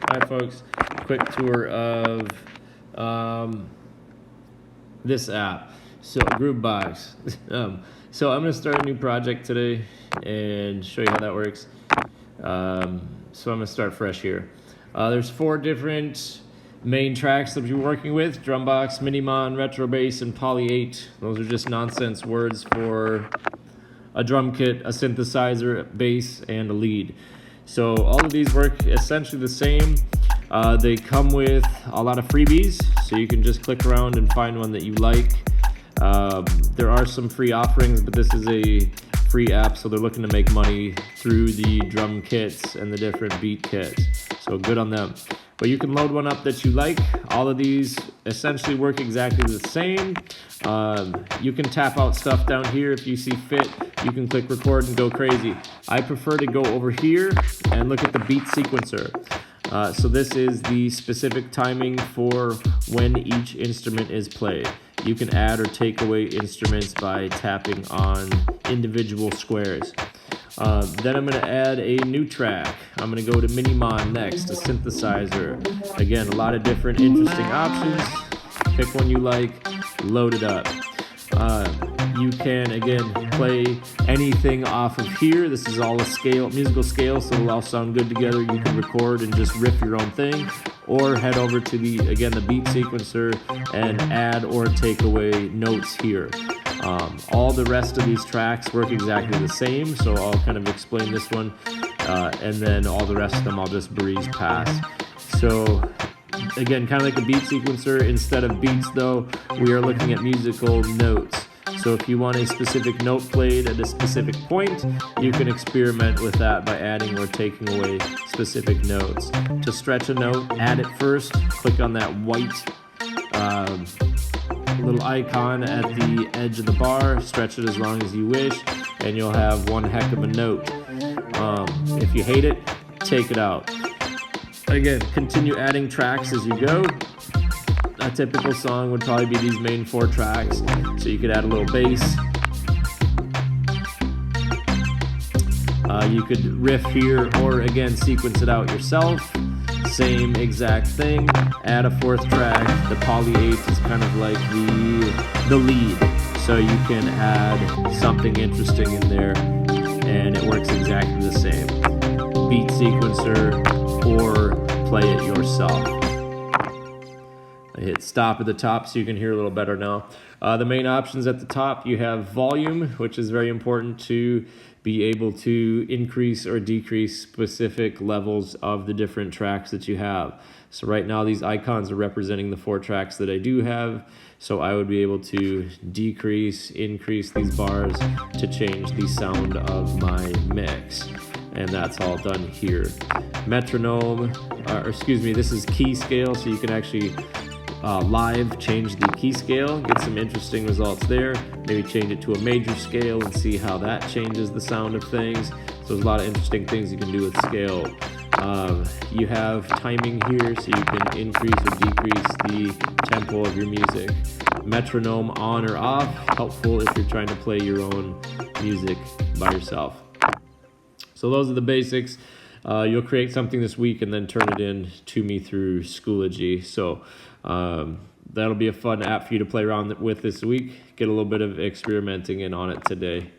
Hi folks, quick tour of this app, so Groovebox. So I'm going to start a new project today and show you how that works. So I'm going to start fresh here. There's 4 different main tracks that we're working with: Drumbox, Minimon, Retro Bass, and Poly 8. Those are just nonsense words for a drum kit, a synthesizer, a bass, and a lead. So all of these work essentially the same. They come with a lot of freebies, so you can just click around and find one that you like. There are some free offerings, but this is a free app, so they're looking to make money through the drum kits and the different beat kits. So good on them. But you can load one up that you like. All of these essentially work exactly the same. You can tap out stuff down here if you see fit. You can click record and go crazy. I prefer to go over here and look at the beat sequencer. So this is the specific timing for when each instrument is played. You can add or take away instruments by tapping on individual squares. Then I'm going to add a new track. I'm going to go to Minimon next, a synthesizer. Again, a lot of different interesting options. Pick one you like, load it up. You can, again, play anything off of here. This is all a scale, musical scale, so it'll all sound good together. You can record and just riff your own thing, or head over to the beat sequencer and add or take away notes here. All the rest of these tracks work exactly the same, so I'll kind of explain this one, and then all the rest of them I'll just breeze past. So again, kind of like a beat sequencer, instead of beats though, we are looking at musical notes. So if you want a specific note played at a specific point, you can experiment with that by adding or taking away specific notes. To stretch a note, add it first, click on that white little icon at the edge of the bar, stretch it as long as you wish, and you'll have one heck of a note. If you hate it, take it out. Again, continue adding tracks as you go. A typical song would probably be these main 4 tracks, so you could add a little bass. You could riff here, or again, sequence it out yourself. Same exact thing. Add a 4th track. The Poly 8 is kind of like the lead, so you can add something interesting in there, and it works exactly the same. Beat sequencer, or play it yourself. I hit stop at the top so you can hear a little better now. The main options at the top, you have volume, which is very important to be able to increase or decrease specific levels of the different tracks that you have. So right now these icons are representing the 4 tracks that I do have, so I would be able to decrease, increase these bars to change the sound of my mix. And that's all done here. Metronome, this is key scale, so you can actually live change the key scale, get some interesting results there. Maybe change it to a major scale and see how that changes the sound of things. So there's a lot of interesting things you can do with scale. You have timing here, so you can increase or decrease the tempo of your music. Metronome on or off, helpful if you're trying to play your own music by yourself. So those are the basics. You'll create something this week and then turn it in to me through Schoology. So that'll be a fun app for you to play around with this week. Get a little bit of experimenting in on it today.